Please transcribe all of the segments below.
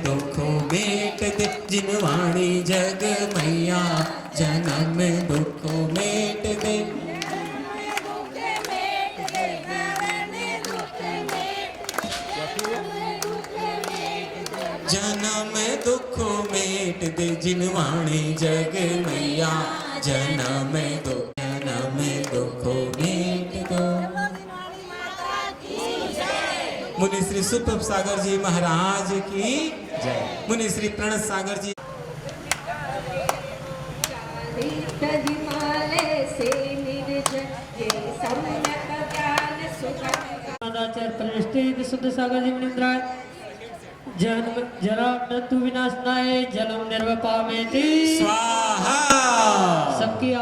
दुख मेट दे जिनवाणी जग मैया जन्म दुख मेट दे जन्म दुख मेट दे जिनवाणी जग मैया जन्म दुख मेट दो। मुनि श्री सुप्रभ सागर जी महाराज की जय। मुनि श्री प्रणत सागर जी प्रतिष्ठित शुद्ध सागर जी मुनिंद्राय जन्म जरा मृत्यु विनाशनाय जन्म निर्वपामेति स्वाहा। सबकी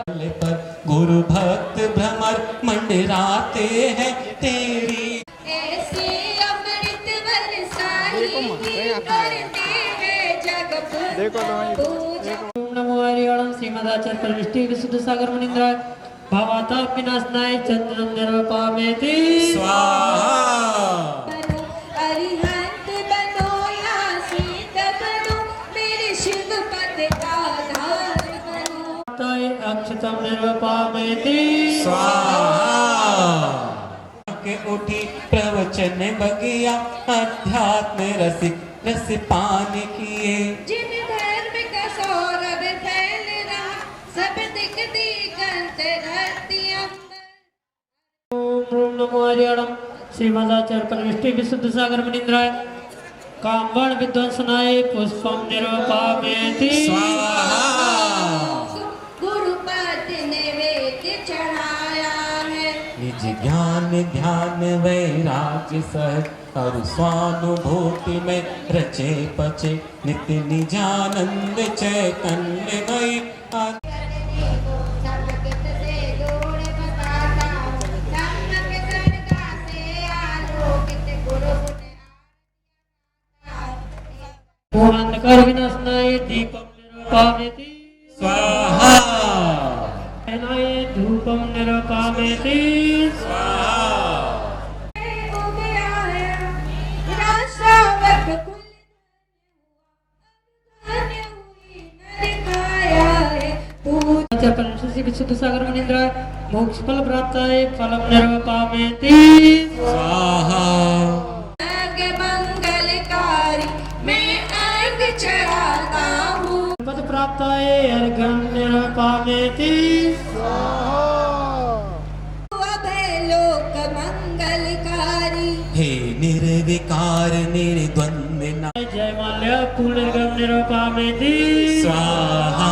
पर गुरु भक्त भ्रमर मंडराते हैं तेरी ओम नमो हरिओम श्रीमदाचार्य परमिष्टि विशुद्ध सागर मुनीन्द्राय भावाता विनाशनाय चंद्रम निर्वपामेति स्वाहा अरिहंत बनो या सीत बनो मेरे शिव पद का आधार बनो ताय अक्षतम निर्वपामेति स्वाहा के उठी प्रवचन बगिया अध्यात्म रसिक रस पान किए जिन धर्म का सौरभ फैल रहा सब दिख दिगंत धरती अंबर ओम नमो हरिओम श्रीमदाचार्य परमिष्टि विशुद्ध सागर मुनीन्द्राय कामवण विध्वंसनाय पुष्पम निर्वपामेति स्वाहा गुरुपद नैवेद्य चढ़ाया है निज ज्ञान ध्यान वैराग्य सहज और स्वानुभूति में रचे पचे नित्य निजानंद चैतन्य गई चमकित से जोड़ बताता हूँ चमक सरगा से आलोकित गुरु गुण अंधकार विनाशनाय दीपम निर्वपामेति स्वाहा नाय धूपम निर्वपामेति परमेश्वर विशुद्ध सागर मुनीन्द्राय मोक्ष फल प्राप्त है फलम निर्वपामेति स्वाहा मंगलकारी मैं अंग चढ़ाता हूँ पद प्राप्त है अर्घ्यम निर्वपामेति अभय लोक मंगलकारी हे निर्विकार निर्द्वंद ना जय माल्य पूर्णगम निर्वपामेति स्वाहा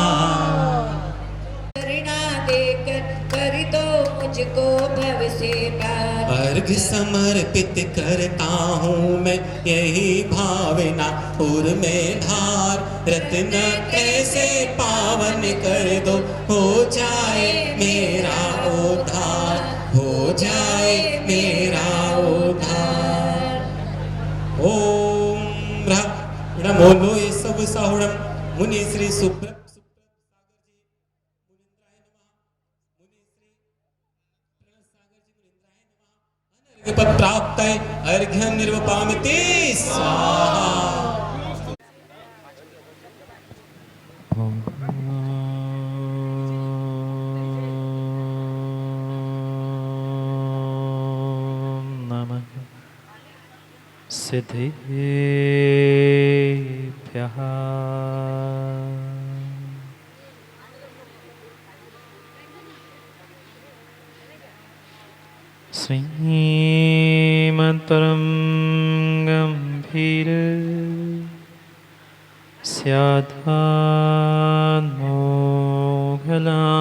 ऋणा देकर कर दो मुझको भव से पार अर्घ समर्पित करता हूँ मैं यही भावना और में धार रत्न कैसे पावन कर दो हो जाए मेरा उद्धार हो जाए मेरा उद्धार ओम नमो लोय सब साहुणम मुनि श्री सुब्रत पद प्राप्त है अर्घ्य निर्वपामिति स्वाहा नमः सिद्धेभ्यः श्रीमत्परं गम्भीर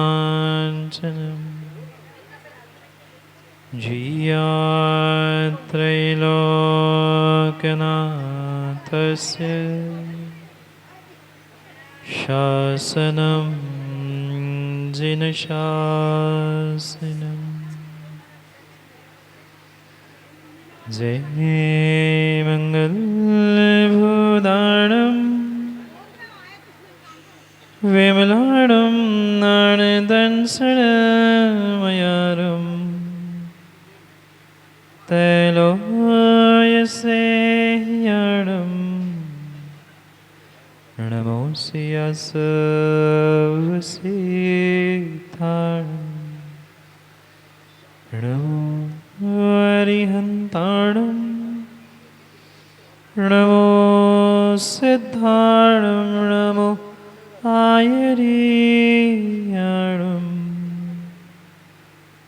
स्यात्मोघलाञ्छनम् त्रैलोक्यनाथस्य शासनं जिनशासनम् जय मङ्गलभूदाणं विमलाणं नाणदंसनमयारं तैलोयसेयाणं नमोऽसि यस्वसीताणं नमो हरिहन्ताणं नमो सिद्धाणं नमो आयरीयाणं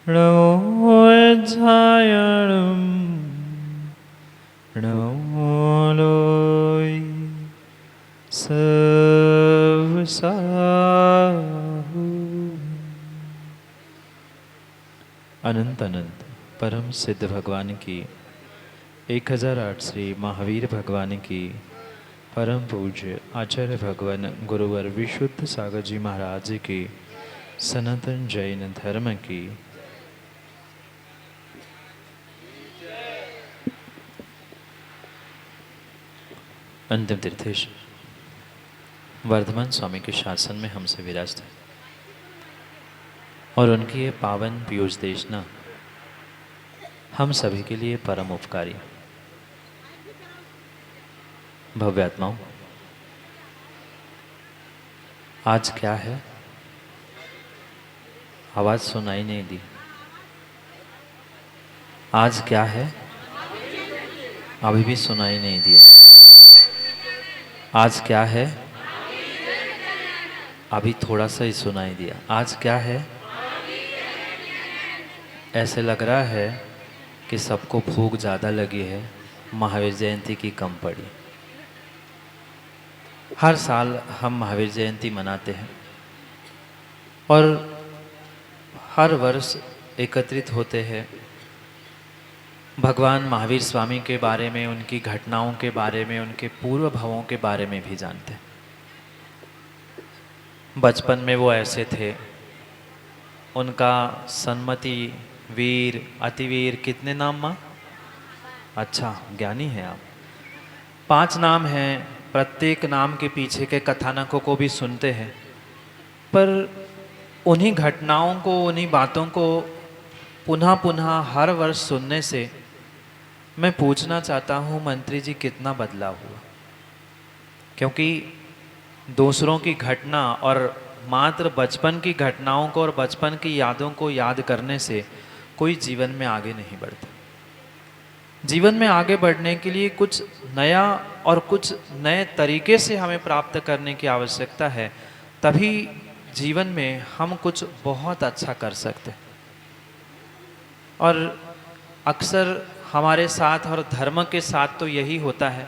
नमो अज्जायाणं नमो लोय सर्वसाहु अनंत अनंत परम सिद्ध भगवान की 1008 श्री महावीर भगवान की परम पूज्य आचार्य भगवान गुरुवर विशुद्ध सागर जी महाराज की सनातन जैन धर्म की अंतिम तीर्थेश वर्धमान स्वामी के शासन में हमसे विराजत है और उनकी ये पावन पीयूष देशना हम सभी के लिए परम उपकारी। भव्य आत्माओं, आज क्या है? आवाज सुनाई नहीं दी। आज क्या है? अभी भी सुनाई नहीं दिया। आज क्या है? अभी थोड़ा सा ही सुनाई दिया। आज क्या है? ऐसे लग रहा है कि सबको भूख ज़्यादा लगी है, महावीर जयंती की कम पड़ी। हर साल हम महावीर जयंती मनाते हैं और हर वर्ष एकत्रित होते हैं, भगवान महावीर स्वामी के बारे में, उनकी घटनाओं के बारे में, उनके पूर्व भावों के बारे में भी जानते हैं। बचपन में वो ऐसे थे, उनका सन्मति, वीर, अतिवीर, कितने नाम माँ? अच्छा, ज्ञानी हैं आप। 5 नाम हैं। प्रत्येक नाम के पीछे के कथानकों को भी सुनते हैं, पर उन्हीं घटनाओं को, उन्हीं बातों को पुनः पुनः हर वर्ष सुनने से मैं पूछना चाहता हूँ, मंत्री जी कितना बदलाव हुआ? क्योंकि दूसरों की घटना और मात्र बचपन की घटनाओं को और बचपन की यादों को याद करने से कोई जीवन में आगे नहीं बढ़ता। जीवन में आगे बढ़ने के लिए कुछ नया और कुछ नए तरीके से हमें प्राप्त करने की आवश्यकता है, तभी जीवन में हम कुछ बहुत अच्छा कर सकते हैं। और अक्सर हमारे साथ और धर्म के साथ तो यही होता है।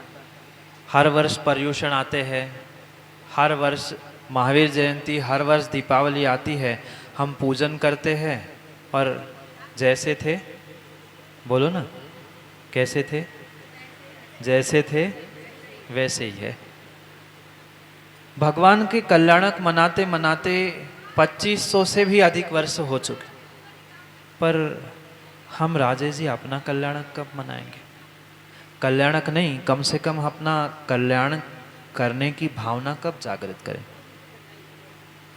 हर वर्ष पर्युषण आते हैं, हर वर्ष महावीर जयंती, हर वर्ष दीपावली आती है, हम पूजन करते हैं और जैसे थे, बोलो ना, कैसे थे? जैसे थे वैसे ही है। भगवान के कल्याणक मनाते मनाते 2500 से भी अधिक वर्ष हो चुके, पर हम राजेश जी अपना कल्याणक कब मनाएंगे? कल्याणक नहीं, कम से कम अपना कल्याण करने की भावना कब जागृत करें?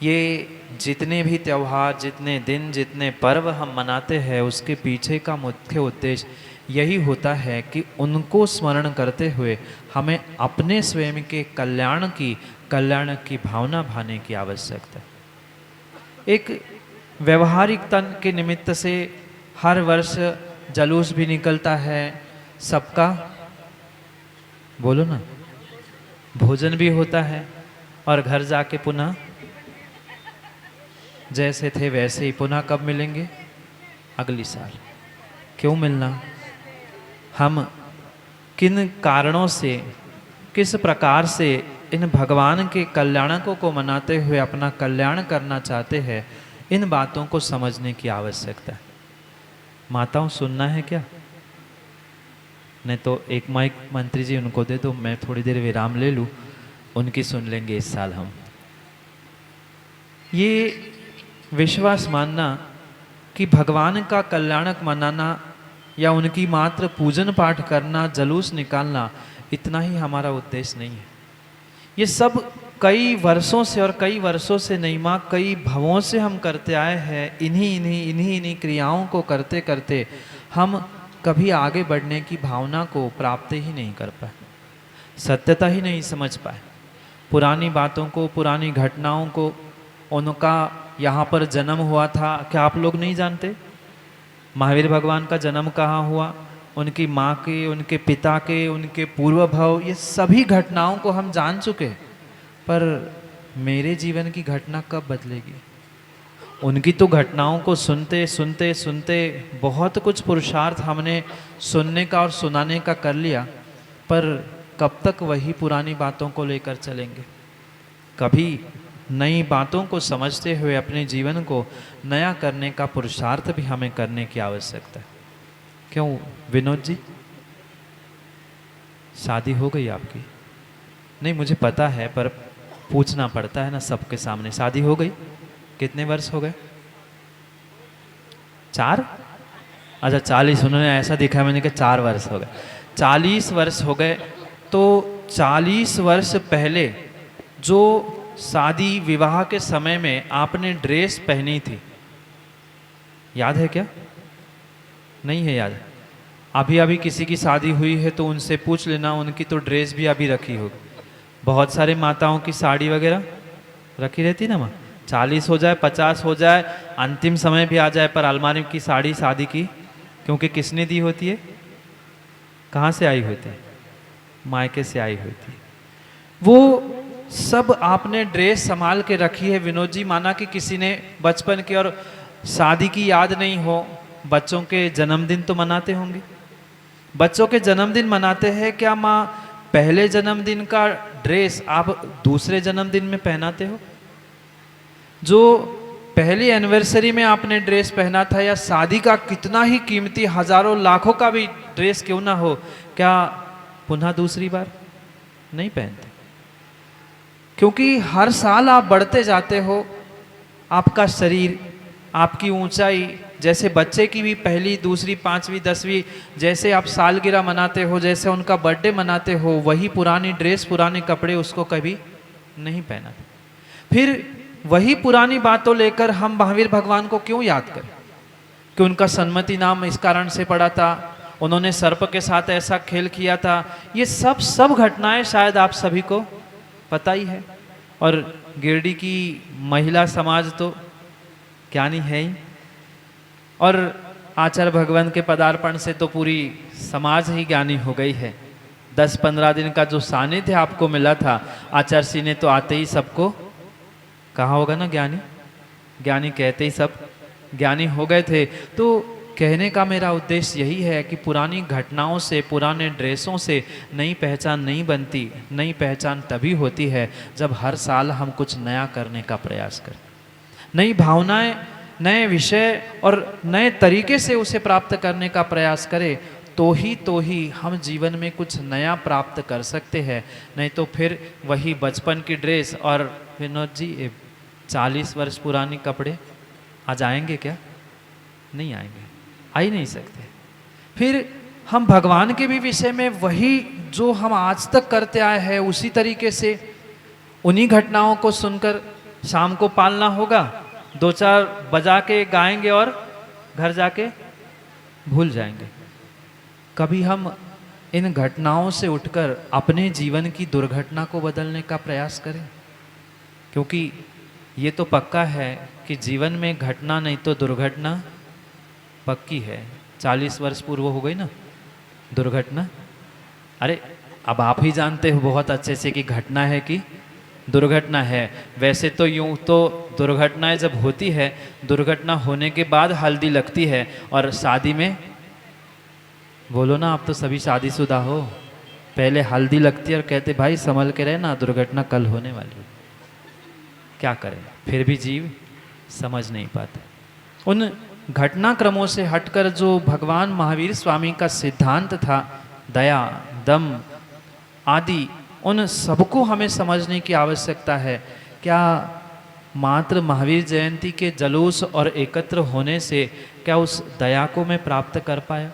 ये जितने भी त्यौहार, जितने दिन, जितने पर्व हम मनाते हैं, उसके पीछे का मुख्य उद्देश्य यही होता है कि उनको स्मरण करते हुए हमें अपने स्वयं के कल्याण की भावना भाने की आवश्यकता है। एक व्यवहारिकता के निमित्त से हर वर्ष जलूस भी निकलता है सबका, बोलो ना, भोजन भी होता है और घर जाके पुनः जैसे थे वैसे ही। पुनः कब मिलेंगे? अगली साल। क्यों मिलना? हम किन कारणों से, किस प्रकार से इन भगवान के कल्याणकों को मनाते हुए अपना कल्याण करना चाहते हैं, इन बातों को समझने की आवश्यकता है। माताओं, सुनना है क्या? नहीं तो एक माइक मंत्री जी उनको दे दो, मैं थोड़ी देर विराम ले लूँ, उनकी सुन लेंगे इस साल हम। ये विश्वास मानना कि भगवान का कल्याणक मनाना या उनकी मात्र पूजन पाठ करना, जलूस निकालना, इतना ही हमारा उद्देश्य नहीं है। ये सब कई वर्षों से, और कई वर्षों से नहीं माँ, कई भवों से हम करते आए हैं। इन्हीं क्रियाओं को करते करते हम कभी आगे बढ़ने की भावना को प्राप्त ही नहीं कर पाए, सत्यता ही नहीं समझ पाए। पुरानी बातों को, पुरानी घटनाओं को, उनका यहाँ पर जन्म हुआ था, क्या आप लोग नहीं जानते? महावीर भगवान का जन्म कहाँ हुआ, उनकी माँ के, उनके पिता के, उनके पूर्व भाव, ये सभी घटनाओं को हम जान चुके, पर मेरे जीवन की घटना कब बदलेगी? उनकी तो घटनाओं को सुनते सुनते सुनते बहुत कुछ पुरुषार्थ हमने सुनने का और सुनाने का कर लिया, पर कब तक वही पुरानी बातों को लेकर चलेंगे? कभी नई बातों को समझते हुए अपने जीवन को नया करने का पुरुषार्थ भी हमें करने की आवश्यकता है। क्यों विनोद जी, शादी हो गई आपकी? नहीं, मुझे पता है, पर पूछना पड़ता है ना सबके सामने। शादी हो गई? कितने वर्ष हो गए? 4? अच्छा 40, उन्होंने ऐसा दिखा, मैंने कहा 4 वर्ष हो गए। 40 वर्ष हो गए, तो 40 वर्ष पहले जो शादी विवाह के समय में आपने ड्रेस पहनी थी, याद है क्या? नहीं है याद? अभी अभी किसी की शादी हुई है तो उनसे पूछ लेना, उनकी तो ड्रेस भी अभी रखी होगी। बहुत सारे माताओं की साड़ी वगैरह रखी रहती ना माँ, 40 हो जाए 50 हो जाए, अंतिम समय भी आ जाए, पर अलमारी की साड़ी शादी की, क्योंकि किसने दी होती है? कहाँ से आई होती है? मायके से आई होती है। वो सब आपने ड्रेस संभाल के रखी है विनोद जी। माना कि किसी ने बचपन की और शादी की याद नहीं हो, बच्चों के जन्मदिन तो मनाते होंगे, बच्चों के जन्मदिन मनाते हैं, क्या माँ पहले जन्मदिन का ड्रेस आप दूसरे जन्मदिन में पहनाते हो? जो पहली एनिवर्सरी में आपने ड्रेस पहना था, या शादी का कितना ही कीमती हजारों लाखों का भी ड्रेस क्यों ना हो, क्या पुनः दूसरी बार नहीं पहनते? क्योंकि हर साल आप बढ़ते जाते हो, आपका शरीर, आपकी ऊंचाई, जैसे बच्चे की भी पहली दूसरी पांचवी 10वीं, जैसे आप सालगिरह मनाते हो, जैसे उनका बर्थडे मनाते हो, वही पुरानी ड्रेस पुराने कपड़े उसको कभी नहीं पहना। फिर वही पुरानी बातों लेकर हम महावीर भगवान को क्यों याद करें? कि उनका सन्मति नाम इस कारण से पड़ा था, उन्होंने सर्प के साथ ऐसा खेल किया था। ये सब घटनाएं शायद आप सभी को पता ही है। और गिरडी की महिला समाज तो ज्ञानी है ही, और आचार्य भगवान के पदार्पण से तो पूरी समाज ही ज्ञानी हो गई है। 10-15 दिन का जो सानिध्य आपको मिला था, आचार्य सिंह ने तो आते ही सबको कहा होगा ना ज्ञानी, ज्ञानी कहते ही सब ज्ञानी हो गए थे। तो कहने का मेरा उद्देश्य यही है कि पुरानी घटनाओं से, पुराने ड्रेसों से नई पहचान नहीं बनती। नई पहचान तभी होती है जब हर साल हम कुछ नया करने का प्रयास करें, नई भावनाएं, नए विषय और नए तरीके से उसे प्राप्त करने का प्रयास करें, तो ही हम जीवन में कुछ नया प्राप्त कर सकते हैं। नहीं तो फिर वही बचपन की ड्रेस और विनोद जी 40 वर्ष पुरानी कपड़े आज आएंगे क्या? नहीं आएंगे, आ ही नहीं सकते। फिर हम भगवान के भी विषय में वही जो हम आज तक करते आए हैं, उसी तरीके से उन्हीं घटनाओं को सुनकर शाम को पालना होगा। 2-4 बजा के गाएंगे और घर जाके भूल जाएंगे। कभी हम इन घटनाओं से उठकर अपने जीवन की दुर्घटना को बदलने का प्रयास करें, क्योंकि ये तो पक्का है कि जीवन में घटना नहीं तो दुर्घटना पक्की है। 40 वर्ष पूर्व हो गई ना दुर्घटना। अरे अब आप ही जानते हो बहुत अच्छे से कि घटना है कि दुर्घटना है। वैसे तो यूं तो दुर्घटनाएं जब होती है, दुर्घटना होने के बाद हल्दी लगती है, और शादी में बोलो ना, आप तो सभी शादीशुदा हो, पहले हल्दी लगती है और कहते भाई संभल के रहे ना, दुर्घटना कल होने वाली है। क्या करें, फिर भी जीव समझ नहीं पाते। उन घटनाक्रमों से हटकर जो भगवान महावीर स्वामी का सिद्धांत था, दया, दम आदि, उन सबको हमें समझने की आवश्यकता है। क्या मात्र महावीर जयंती के जुलूस और एकत्र होने से क्या उस दया को मैं प्राप्त कर पाया?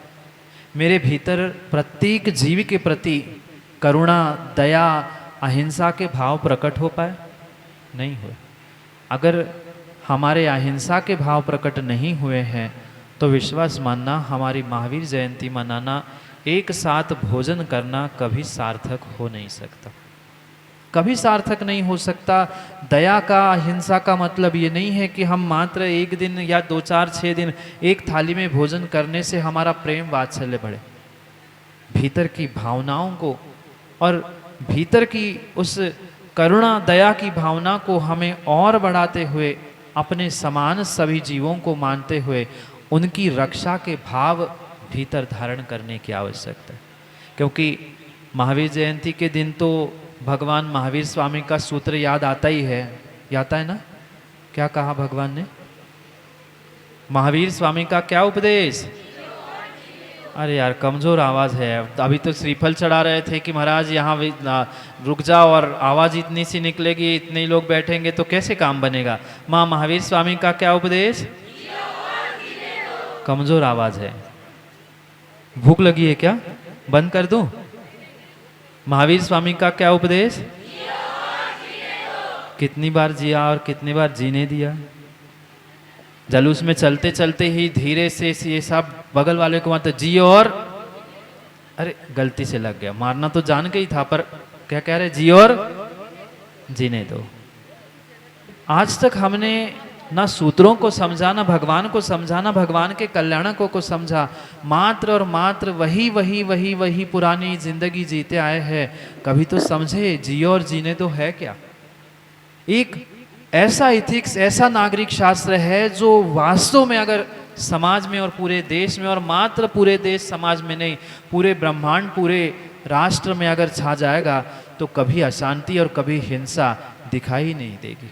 मेरे भीतर प्रत्येक जीव के प्रति करुणा, दया, अहिंसा के भाव प्रकट हो पाए? नहीं हुए। अगर हमारे अहिंसा के भाव प्रकट नहीं हुए हैं तो विश्वास मानना, हमारी महावीर जयंती मनाना, एक साथ भोजन करना कभी सार्थक हो नहीं सकता, कभी सार्थक नहीं हो सकता। दया का, अहिंसा का मतलब ये नहीं है कि हम मात्र एक दिन या 2-4-6 दिन एक थाली में भोजन करने से हमारा प्रेम वात्सल्य बढ़े। भीतर की भावनाओं को और भीतर की उस करुणा, दया की भावना को हमें और बढ़ाते हुए, अपने समान सभी जीवों को मानते हुए उनकी रक्षा के भाव भीतर धारण करने की आवश्यकता है। क्योंकि महावीर जयंती के दिन तो भगवान महावीर स्वामी का सूत्र याद आता ही है, आता है ना? क्या कहा भगवान ने? महावीर स्वामी का क्या उपदेश? अरे यार कमज़ोर आवाज़ है। अभी तो श्रीफल चढ़ा रहे थे कि महाराज यहाँ रुक जाओ, और आवाज़ इतनी सी निकलेगी, इतने लोग बैठेंगे तो कैसे काम बनेगा। माँ महावीर स्वामी का क्या उपदेश? कमज़ोर आवाज़ है। भूख लगी है क्या? बंद कर दूं? महावीर स्वामी का क्या उपदेश? कितनी बार जिया और कितनी बार जीने दिया। जलूस में चलते चलते ही धीरे से ये सब बगल वाले को मारते जियो और अरे गलती से लग गया, मारना तो जान के ही था पर क्या कह रहे जियो और जीने दो। आज तक हमने ना सूत्रों को समझा, ना भगवान को समझा, ना भगवान के कल्याणकों को समझा, मात्र और मात्र वही वही वही वही पुरानी जिंदगी जीते आए हैं। कभी तो समझे जियो और जीने दो है क्या। एक ऐसा इथिक्स, ऐसा नागरिक शास्त्र है जो वास्तव में अगर समाज में और पूरे देश में, और मात्र पूरे देश समाज में नहीं, पूरे ब्रह्मांड, पूरे राष्ट्र में अगर छा जाएगा तो कभी अशांति और कभी हिंसा दिखाई नहीं देगी।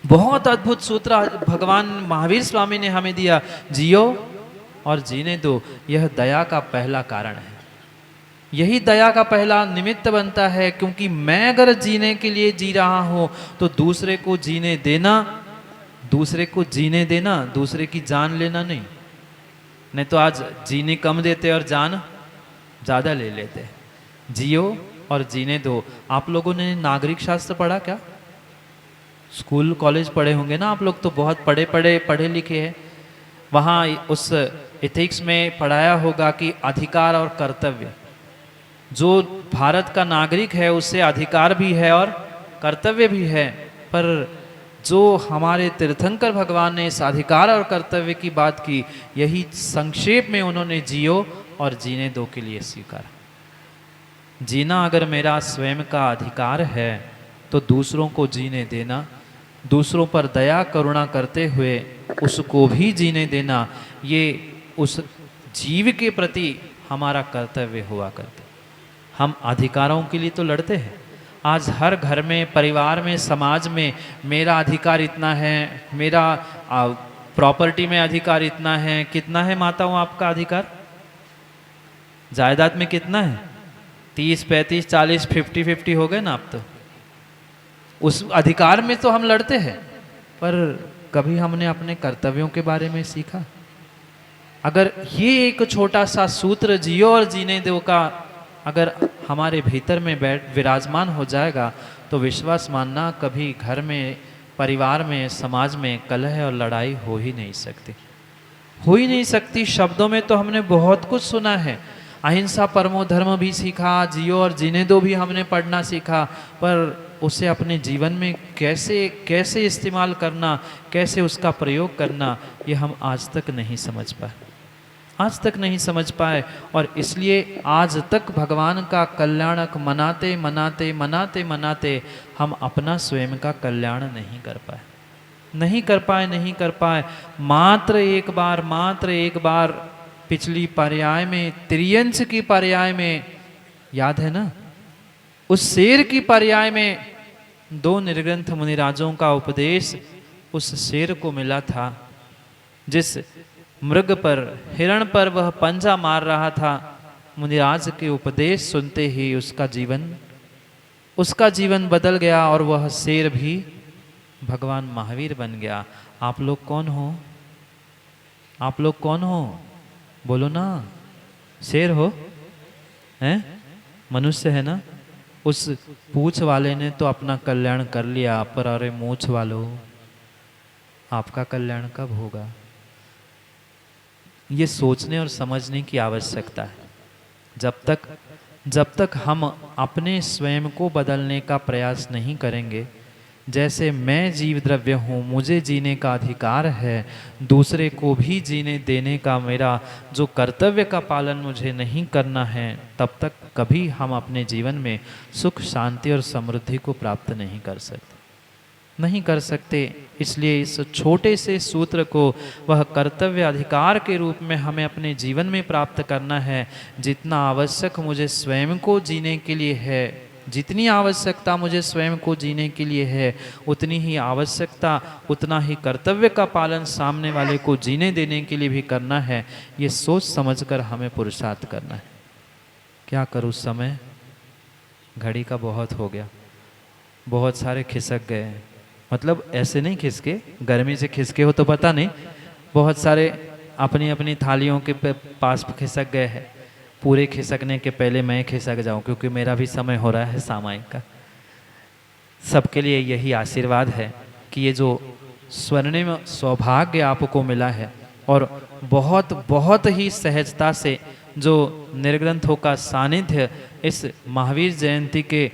बहुत अद्भुत सूत्र भगवान महावीर स्वामी ने हमें दिया, जियो और जीने दो। यह दया का पहला कारण है, यही दया का पहला निमित्त बनता है। क्योंकि मैं अगर जीने के लिए जी रहा हूं तो दूसरे को जीने देना, दूसरे को जीने देना, दूसरे की जान लेना नहीं तो आज जीने कम देते और जान ज़्यादा ले लेते। जियो और जीने दो। आप लोगों ने नागरिक शास्त्र पढ़ा क्या? स्कूल कॉलेज पढ़े होंगे ना आप लोग, तो बहुत पढ़े लिखे हैं। वहाँ उस एथिक्स में पढ़ाया होगा कि अधिकार और कर्तव्य, जो भारत का नागरिक है उससे अधिकार भी है और कर्तव्य भी है। पर जो हमारे तीर्थंकर भगवान ने इस अधिकार और कर्तव्य की बात की, यही संक्षेप में उन्होंने जियो और जीने दो के लिए स्वीकारा। जीना अगर मेरा स्वयं का अधिकार है तो दूसरों को जीने देना, दूसरों पर दया करुणा करते हुए उसको भी जीने देना, ये उस जीव के प्रति हमारा कर्तव्य हुआ करता। हम अधिकारों के लिए तो लड़ते हैं। आज हर घर में, परिवार में, समाज में मेरा अधिकार इतना है, मेरा प्रॉपर्टी में अधिकार इतना है। कितना है माताओं आपका अधिकार? जायदाद में कितना है? 30, 35, 40, 50-50 हो गए ना आप तो। उस अधिकार में तो हम लड़ते हैं, पर कभी हमने अपने कर्तव्यों के बारे में सीखा? अगर ये एक छोटा सा सूत्र जियो और जीने दो का अगर हमारे भीतर में विराजमान हो जाएगा तो विश्वास मानना, कभी घर में, परिवार में, समाज में कलह और लड़ाई हो ही नहीं सकती, हो ही नहीं सकती। शब्दों में तो हमने बहुत कुछ सुना है, अहिंसा परमो धर्म भी सीखा, जियो और जीने दो भी हमने पढ़ना सीखा, पर उसे अपने जीवन में कैसे कैसे इस्तेमाल करना, कैसे उसका प्रयोग करना, ये हम आज तक नहीं समझ पाए, आज तक नहीं समझ पाए। और इसलिए आज तक भगवान का कल्याणक मनाते मनाते मनाते मनाते हम अपना स्वयं का कल्याण नहीं कर पाए, नहीं कर पाए, नहीं कर पाए। मात्र एक बार पिछली पर्याय में, त्रियंश की पर्याय में, याद है ना, उस शेर की पर्याय में 2 निर्ग्रंथ मुनिराजों का उपदेश उस शेर को मिला था, जिस मृग पर, हिरण पर वह पंजा मार रहा था। मुनिराज के उपदेश सुनते ही उसका जीवन बदल गया और वह शेर भी भगवान महावीर बन गया। आप लोग कौन हो? आप लोग कौन हो? बोलो ना। शेर हो? हैं? मनुष्य है ना? उस पूंछ वाले ने तो अपना कल्याण कर लिया, पर अरे मूंछ वालों, आपका कल्याण कब होगा? ये सोचने और समझने की आवश्यकता है। जब तक हम अपने स्वयं को बदलने का प्रयास नहीं करेंगे, जैसे मैं जीव द्रव्य हूँ, मुझे जीने का अधिकार है, दूसरे को भी जीने देने का मेरा जो कर्तव्य का पालन मुझे नहीं करना है, तब तक कभी हम अपने जीवन में सुख, शांति और समृद्धि को प्राप्त नहीं कर सकते, नहीं कर सकते। इसलिए इस छोटे से सूत्र को वह कर्तव्य अधिकार के रूप में हमें अपने जीवन में प्राप्त करना है। जितना आवश्यक मुझे स्वयं को जीने के लिए है, जितनी आवश्यकता मुझे स्वयं को जीने के लिए है, उतनी ही आवश्यकता, उतना ही कर्तव्य का पालन सामने वाले को जीने देने के लिए भी करना है। ये सोच समझकर हमें पुरुषार्थ करना है। क्या करूँ, समय घड़ी का बहुत हो गया, बहुत सारे खिसक गए, मतलब ऐसे नहीं खिसके, गर्मी से खिसके हो तो पता नहीं, बहुत सारे अपनी अपनी थालियों के पास खिसक गए हैं। पूरे खिसकने के पहले मैं खिसक जाऊं, क्योंकि मेरा भी समय हो रहा है सामायिक का। सबके लिए यही आशीर्वाद है कि ये जो स्वर्णिम सौभाग्य आपको मिला है और बहुत बहुत ही सहजता से जो निर्ग्रंथों का सानिध्य इस महावीर जयंती के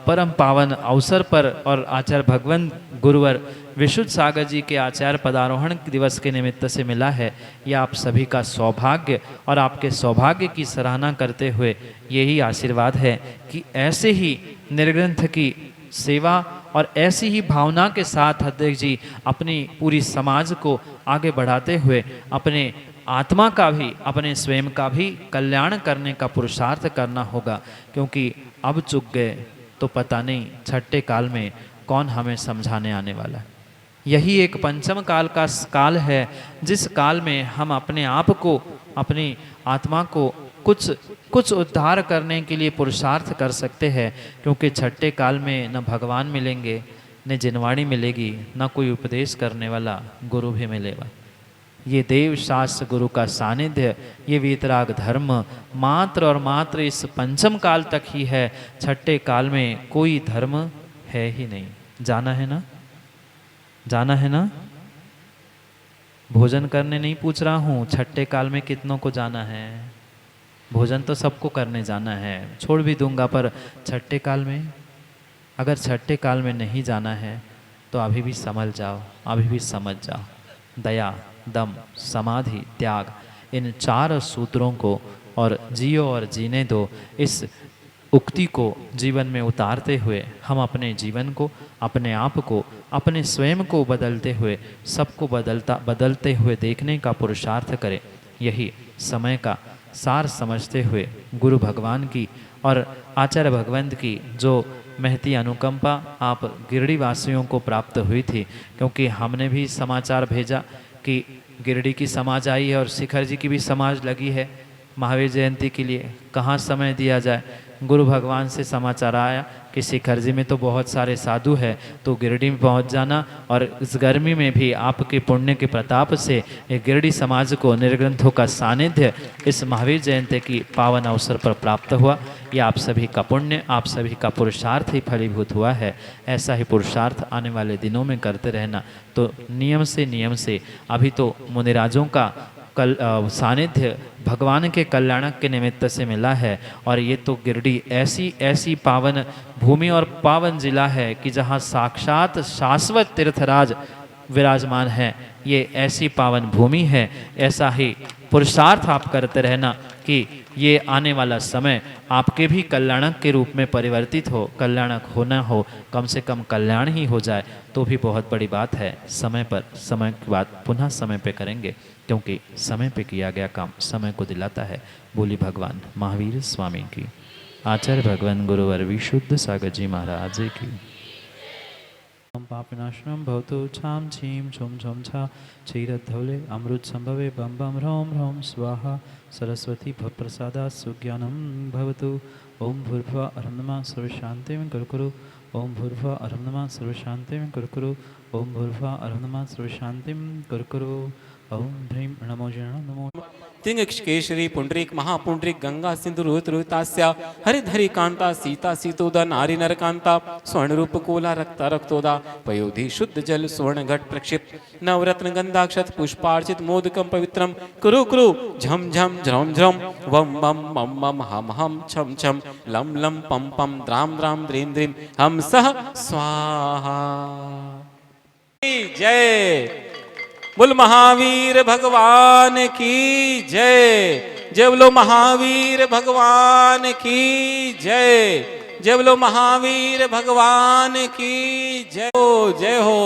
परम पावन अवसर पर और आचार्य भगवान गुरुवर विशुद्ध सागर जी के आचार्य पदारोहण दिवस के निमित्त से मिला है, यह आप सभी का सौभाग्य और आपके सौभाग्य की सराहना करते हुए यही आशीर्वाद है कि ऐसे ही निर्ग्रंथ की सेवा और ऐसी ही भावना के साथ अध्यक्ष जी अपनी पूरी समाज को आगे बढ़ाते हुए अपने आत्मा का भी, अपने स्वयं का भी कल्याण करने का पुरुषार्थ करना होगा, क्योंकि अब चूक गए तो पता नहीं छठे काल में कौन हमें समझाने आने वाला है। यही एक पंचम काल का काल है जिस काल में हम अपने आप को, अपनी आत्मा को कुछ उद्धार करने के लिए पुरुषार्थ कर सकते हैं, क्योंकि छठे काल में न भगवान मिलेंगे, न जिनवाणी मिलेगी, न कोई उपदेश करने वाला गुरु भी मिलेगा। ये देव शास्त्र गुरु का सानिध्य, ये वीतराग धर्म मात्र और मात्र इस पंचम काल तक ही है। छठे काल में कोई धर्म है ही नहीं। जाना है ना, जाना है ना? भोजन करने नहीं पूछ रहा हूँ, छठे काल में कितनों को जाना है? भोजन तो सबको करने जाना है, छोड़ भी दूंगा, पर छठे काल में, अगर छठे काल में नहीं जाना है तो अभी भी समझ जाओ, अभी भी समझ जाओ। दया, दम, समाधि, त्याग, इन 4 सूत्रों को और जियो और जीने दो, इस उक्ति को जीवन में उतारते हुए हम अपने जीवन को, अपने आप को, अपने स्वयं को बदलते हुए, सबको बदलते हुए देखने का पुरुषार्थ करें। यही समय का सार समझते हुए गुरु भगवान की और आचार्य भगवंत की जो महती अनुकंपा आप गिरडी वासियों को प्राप्त हुई थी, क्योंकि हमने भी समाचार भेजा कि गिरडी की समाज आई है और शिखर जी की भी समाज लगी है महावीर जयंती के लिए, कहाँ समय दिया जाए। गुरु भगवान से समाचार आया कि शिखर जी में तो बहुत सारे साधु हैं, तो गिरडी में पहुंच जाना, और इस गर्मी में भी आपके पुण्य के प्रताप से एक गिरडी समाज को निर्ग्रंथों का सानिध्य इस महावीर जयंती की पावन अवसर पर प्राप्त हुआ। यह आप सभी का पुण्य, आप सभी का पुरुषार्थ ही फलीभूत हुआ है। ऐसा ही पुरुषार्थ आने वाले दिनों में करते रहना। तो नियम से अभी तो मुनिराजों का सानिध्य भगवान के कल्याणक के निमित्त से मिला है, और ये तो गिरडी ऐसी पावन भूमि और पावन जिला है कि जहाँ साक्षात शाश्वत तीर्थराज विराजमान है। ये ऐसी पावन भूमि है। ऐसा ही पुरुषार्थ आप करते रहना कि ये आने वाला समय आपके भी कल्याणक के रूप में परिवर्तित हो, कल्याणक होना हो, कम से कम कल्याण ही हो जाए तो भी बहुत बड़ी बात है। समय पर, समय की बात पुनः समय पे करेंगे, क्योंकि समय पे किया गया काम समय को दिलाता है। बोली भगवान महावीर स्वामी की, आचार्य भगवान गुरुवर विशुद्ध सागर जी महाराज की। पापनाशनम भवतु छाम छीम छुम छुम छा क्षीरधौले अमृत संभवे बम बम ह्रौम ह्रौम स्वाहा सरस्वती भप्रसादा सुज्ञानम भवतु। ओम भूर्भुवः अहं नमः सर्वशान्तिं कुरु। ओम भूर्भुवः अहं नमः सर्वशान्तिं कुरु। ओम भूर्भुवः अहं नमः सर्वशान्तिं कुरु। ओम ह्रीं नमो जन नमो तिंग केशरी पुंडरीक महापुंडरीक गंगा सिंधु रोहित रोहितास्या हरिधरि कांता सीता सीतोदा नारी नर कांता स्वर्ण रूप कोला रक्ता रक्तोदा पयोधि शुद्ध जल स्वर्ण घट प्रक्षिप्त नवरत्न गंधाक्षत पुष्पार्चित मोदकम पवित्रम कुरु कुरु झम झम झ्रम झ्रम वम वम मम मम हम हम छम छम लम लम पम पम द्राम द्राम द्रीम द्रीम हम सह स्वाहा। जय बोल महावीर भगवान की जय। जय बोलो महावीर भगवान की जय। जय बोलो महावीर भगवान की जय हो। जय हो।